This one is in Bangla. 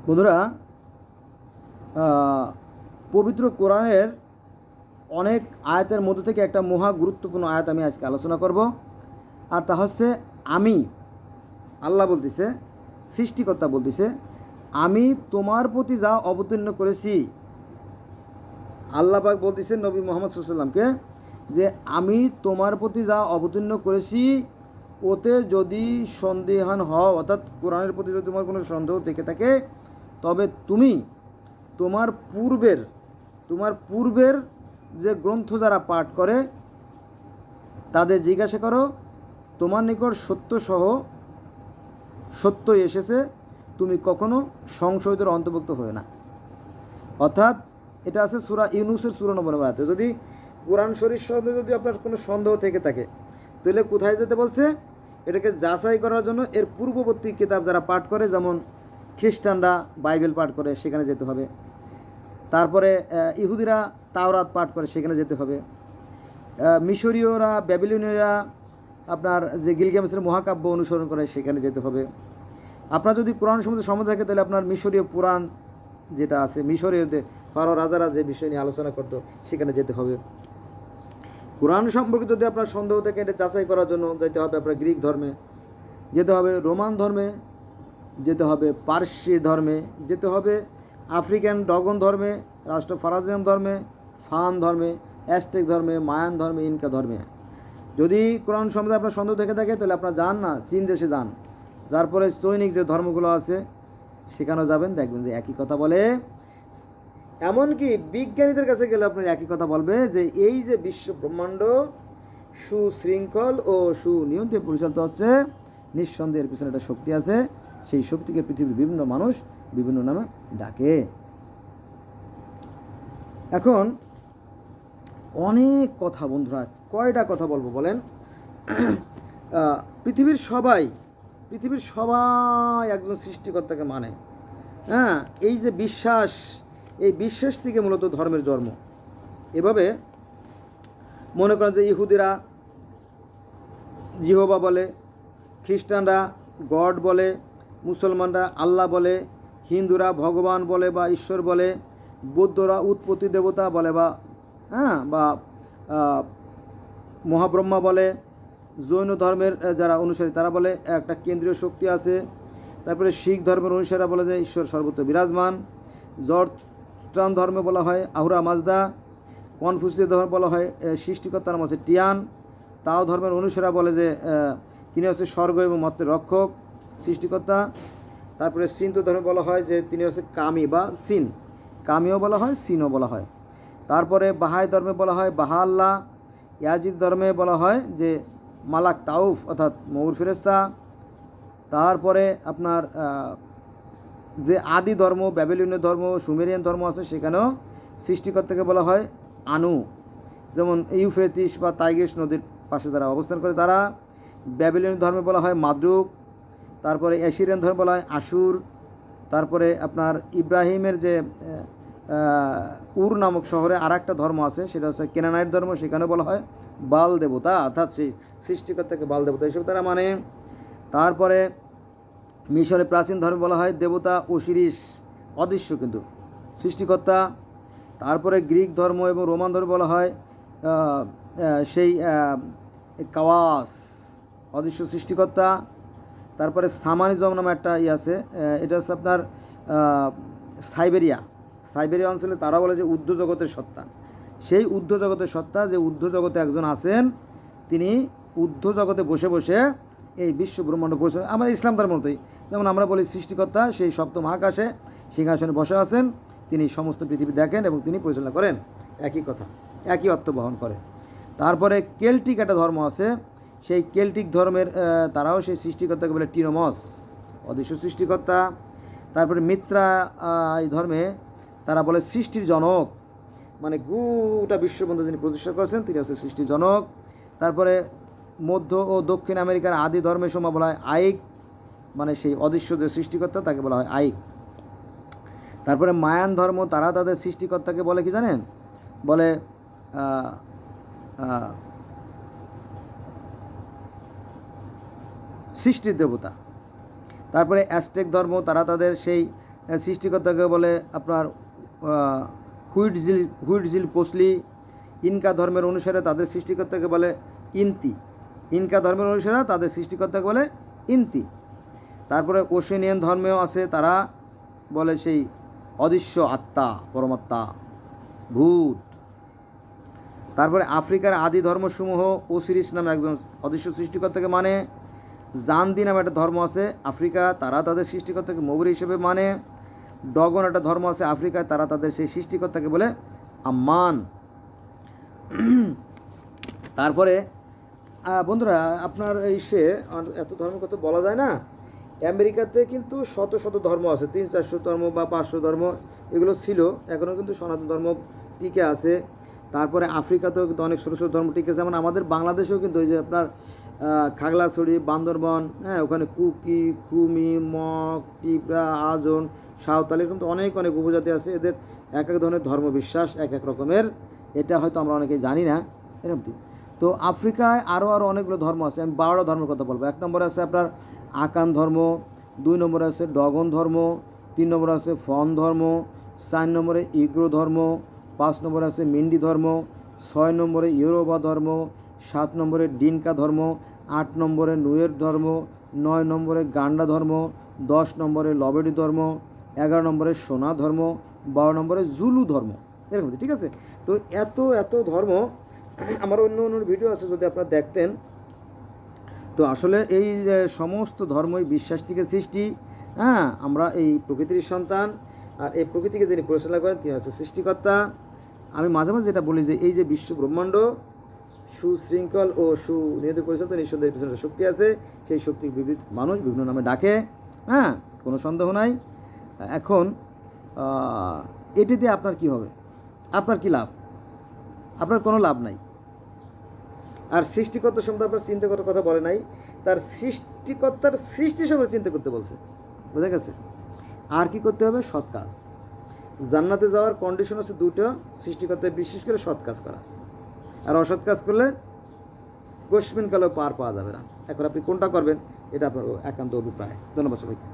বন্ধুরা, পবিত্র কোরআনের অনেক আয়াতের মধ্য থেকে একটা মহা গুরুত্বপূর্ণ আয়াত আমি আজকে আলোচনা করব। আর তা হচ্ছে আমি, আল্লাহ বলতেছে, সৃষ্টিকর্তা বলতেছে, আমি তোমার প্রতি যা অবতীর্ণ করেছি। আল্লাহ পাক বলতেছে নবী মুহাম্মদ সাল্লাল্লাহু আলাইহি ওয়াসাল্লামকে যে আমি তোমার প্রতি যা অবতীর্ণ করেছি ওতে যদি সন্দেহান হও, অর্থাৎ কোরআনের প্রতি যদি তোমার কোনো সন্দেহ থেকে থাকে, তবে তুমি তোমার পূর্বের যে গ্রন্থ যারা পাঠ করে তাদের জিজ্ঞাসা করো, তোমার নিকট সত্যই এসেছে, তুমি কখনো সংশয়ীদের অন্তর্ভুক্ত হয়ে না। অর্থাৎ এটা আছে সূরা ইউনূসের 94 নম্বর আয়াতে। যদি কোরআন শরীফ সম্বন্ধে যদি আপনার কোনো সন্দেহ থেকে থাকে তাহলে কোথায় যেতে বলছে? এটাকে যাচাই করার জন্য এর পূর্ববর্তী কিতাব যারা পাঠ করে, যেমন খ্রিস্টানরা বাইবেল পাঠ করে, সেখানে যেতে হবে। তারপরে ইহুদিরা তাওরাত পাঠ করে, সেখানে যেতে হবে। মিশরীয়রা, ব্যাবিলনীয়রা আপনার যে গিলগামেশের মহাকাব্য অনুসরণ করে, সেখানে যেতে হবে। আপনার যদি কোরআন সম্বন্ধে সন্দেহ থাকে তাহলে আপনার মিশরীয় পুরাণ যেটা আছে, মিশরীয়দের ফারো রাজারা যে বিষয় নিয়ে আলোচনা করতো, সেখানে যেতে হবে। কোরআন সম্পর্কে যদি আপনার সন্দেহ থাকে, এটা যাচাই করার জন্য যেতে হবে আপনার গ্রিক ধর্মে, যেতে হবে রোমান ধর্মে, যেতে হবে পার্সি ধর্মে, যেতে হবে আফ্রিকান ডগন ধর্মে, রাষ্ট্র ফারাজিয়ান ধর্মে, ফান ধর্মে, অ্যাস্টেক ধর্মে, মায়ান ধর্মে, ইনকা ধর্মে। যদি কোরআন সম্বন্ধে আপনার সন্দেহ থেকে থাকে তাহলে আপনার যান না, চীন দেশে যান, যার পরে চৈনিক যে ধর্মগুলো আছে সেখানেও যাবেন, দেখবেন যে একই কথা বলে। এমনকি বিজ্ঞানীদের কাছে গেলে আপনার একই কথা বলবে যে এই যে বিশ্ব ব্রহ্মাণ্ড সুশৃঙ্খল ও সুনিয়ন্ত্রণে পরিচালিত হচ্ছে, নিঃসন্দেহের পিছনে একটা শক্তি আছে। সেই শক্তিকে পৃথিবীর বিভিন্ন মানুষ বিভিন্ন নামে ডাকে। এখন অনেক কথা বন্ধুরা, কয়টা কথা বলবো বলেন? পৃথিবীর সবাই একজন সৃষ্টিকর্তাকে মানে। হ্যাঁ, এই যে বিশ্বাস, এই বিশ্বাস থেকে মূলত ধর্মের জন্ম। এভাবে মনে করেন যে ইহুদিরা জিহোবা বলে, খ্রিস্টানরা গড বলে, মুসলমানরা আল্লাহ বলে, হিন্দুরা ভগবান বলে বা ঈশ্বর বলে, বৌদ্ধরা উৎপত্তি দেবতা বলে বা মহাব্রহ্মা বলে, জৈন ধর্মের যারা অনুসারী তারা বলে একটা কেন্দ্রীয় শক্তি আছে। তারপরে শিখ ধর্মের অনুসারীরা বলে যে ঈশ্বর সর্বত্র বিরাজমান। জর্দান ধর্মে বলা হয় আহুরা মাজদা। কনফুসিয় ধর্ম বলা হয় সৃষ্টিকর্তার নাম আছে টিয়ান। তাও ধর্মের অনুসারীরা বলে যে তিনি হচ্ছে স্বর্গ এবং মর্তের রক্ষক, সৃষ্টিকর্তা। তারপরে সিন্তু ধর্মে বলা হয় যে তিনি হচ্ছে কামি বা সিন, কামিও বলা হয়, সিনও বলা হয়। তারপরে বাহাই ধর্মে বলা হয় বাহা আল্লাহ। ইয়াজিদ ধর্মে বলা হয় যে মালাক তাউফ, অর্থাৎ মৌর ফেরেস্তা। তারপরে আপনার যে আদি ধর্ম, ব্যাবিলনীয় ধর্ম, সুমেরিয়ান ধর্ম আছে, সেখানেও সৃষ্টিকর্তাকে বলা হয় আনু। যেমন ইউফ্রেটিস বা টাইগ্রিস নদীর পাশে যারা অবস্থান করে তারা। ব্যাবিলনীয় ধর্মে বলা হয় মাদ্রুক। তারপরে অ্যাসিরিয়ান ধর্মে বলা হয় আশুর। তারপরে আপনার ইব্রাহিমের যে উর নামক শহরে আর একটা ধর্ম আছে, সেটা হচ্ছে কেনানাইট ধর্ম, সেখানে বলা হয় বাল দেবতা, অর্থাৎ সেই সৃষ্টিকর্তাকে বাল দেবতা হিসেবে তারা মানে। তারপরে মিশরে প্রাচীন ধর্মে বলা হয় দেবতা ওসিরিস, অদৃশ্য কিন্তু সৃষ্টিকর্তা। তারপরে গ্রিক ধর্ম এবং রোমান ধর্ম বলা হয় সেই কাওয়াস, অদৃশ্য সৃষ্টিকর্তা। তারপরে সামানিজম নামে একটা আছে, এটা হচ্ছে আপনার সাইবেরিয়া অঞ্চলে তারা বলে যে ঊর্ধ্ব জগতের সত্তা। সেই ঊর্ধ্ব জগতের সত্তা, যে ঊর্ধ্ব জগতে একজন আছেন, তিনি ঊর্ধ্ব জগতে বসে বসে এই বিশ্ব ব্রহ্মাণ্ড পরিচালনা, আমাদের ইসলাম ধর্মের মতোই। যেমন আমরা বলি সৃষ্টিকর্তা সেই সপ্তম আকাশে সিংহাসনে বসে আছেন, তিনি সমস্ত পৃথিবী দেখেন এবং তিনি পরিচালনা করেন। একই কথা, একই অর্থ বহন করে। তারপরে কেল্টিক একটা ধর্ম আছে, সেই কেল্টিক ধর্মের তারাও সেই সৃষ্টিকর্তাকে বলে টিনোমস, অদৃশ্য সৃষ্টিকর্তা। তারপরে মিত্রা এই ধর্মে তারা বলে সৃষ্টির জনক, মানে গোটা বিশ্বব্রহ্মাণ্ড যিনি প্রতিষ্ঠা করেছেন তিনি হচ্ছে সৃষ্টির জনক। তারপরে মধ্য ও দক্ষিণ আমেরিকার আদি ধর্মের সময় বলা হয় আইক, মানে সেই অদৃশ্য যে সৃষ্টিকর্তা তাকে বলা হয় আইক। তারপরে মায়ান ধর্ম, তারা তাদের সৃষ্টিকর্তাকে বলে কি জানেন? বলে সৃষ্টির দেবতা। তারপরে অ্যাজটেক ধর্ম, তারা তাদের সেই সৃষ্টিকর্তাকে বলে আপনার হুইটজিল পোসলি। ইনকা ধর্মের অনুসারে তাদের সৃষ্টিকর্তাকে বলে ইন্তি। ইনকা ধর্মের অনুসারে তাদের সৃষ্টিকর্তাকে বলে ইন্তি। তারপরে ওশেনিয়ান ধর্মেও আছে, তারা বলে সেই অদৃশ্য আত্মা, পরমাত্মা, ভূত। তারপরে আফ্রিকার আদি ধর্মসমূহ ওসিরিস নামে একজন অদৃশ্য সৃষ্টিকর্তাকে মানে। জান্দি নামে একটা ধর্ম আছে আফ্রিকা, তারা তাদের সৃষ্টিকর্তাকে মৌরি হিসেবে মানে। ডগন একটা ধর্ম আছে আফ্রিকায়, তারা তাদের সেই সৃষ্টিকর্তাকে বলে আম্মান। তারপরে বন্ধুরা আপনার এই এত ধর্মের কথা বলা যায় না। আমেরিকাতে কিন্তু শত শত ধর্ম আছে, 300-400 ধর্ম বা 500 ধর্ম এগুলো ছিল, এখনও কিন্তু সনাতন ধর্ম টিকে আছে। তারপরে আফ্রিকাতেও কিন্তু অনেক ছোটো ছোটো ধর্ম টিকে আছে, যেমন আমাদের বাংলাদেশেও কিন্তু ওই যে আপনার খাগড়াছড়ি, বান্দরবন, হ্যাঁ, ওখানে কুকি, খুমি, মগ, টিপরা, আজন, সাঁওতালি, কিন্তু অনেক অনেক উপজাতি আছে। এদের এক এক ধরনের ধর্মবিশ্বাস এক এক রকমের, এটা হয়তো আমরা অনেকেই জানি না এরকম। তো আফ্রিকায় আরও অনেকগুলো ধর্ম আছে। আমি 12টা ধর্মের কথা বলবো। 1 নম্বরে আছে আপনার আকান ধর্ম, 2 নম্বরে আছে ডগন ধর্ম, 3 নম্বরে আছে ফন ধর্ম, 4 নম্বরে ইগ্রো ধর্ম, 5 নম্বরে আছে মিন্ডি ধর্ম, 6 নম্বরে ইয়োরোবা ধর্ম, 7 নম্বরে ডিনকা ধর্ম, 8 নম্বরে নুয়ের ধর্ম, 9 নম্বরে গান্ডা ধর্ম, 10 নম্বরে লবেডি ধর্ম, 11 নম্বরে সোনা ধর্ম, 12 নম্বরে জুলু ধর্ম, এরকম। ঠিক আছে, তো এত ধর্ম। আমার অন্য ভিডিও আছে, যদি আপনারা দেখতেন। তো আসলে এই সমস্ত ধর্মই বিশ্বাস থেকে সৃষ্টি। হ্যাঁ, আমরা এই প্রকৃতির সন্তান, আর এই প্রকৃতিকে যিনি পরিচালনা করেন তিনি হচ্ছে সৃষ্টিকর্তা। আমি মাঝে মাঝে যেটা বলি যে এই যে বিশ্ব ব্রহ্মাণ্ড সুশৃঙ্খল ও সুনিয়ন্ত্রিত পরিচালিত, নিঃসন্দেহের পিছনে শক্তি আছে। সেই শক্তি মানুষ বিভিন্ন নামে ডাকে, হ্যাঁ, কোনো সন্দেহ নাই। এখন এটিতে আপনার কি হবে? আপনার কি লাভ? আপনার কোনো লাভ নাই। আর সৃষ্টিকর্তা সম্বন্ধে আপনার চিন্তা করার কথা বলে নাই, তার সৃষ্টিকর্তার সৃষ্টি সম্পর্কে চিন্তা করতে বলছে। বোঝা গেছে? আর কি করতে হবে? সৎ কাজ। জান্নাতে যাওয়ার কন্ডিশন হচ্ছে 2টো, সৃষ্টিকর্তায় বিশ্বাস করে সৎ কাজ করা, আর অসৎ কাজ করলে কোশ্মিন কালেও পার পাওয়া যাবে না। এখন আপনি কোনটা করবেন এটা আপনার একান্ত অভিপ্রায়। ধন্যবাদ সবাইকে।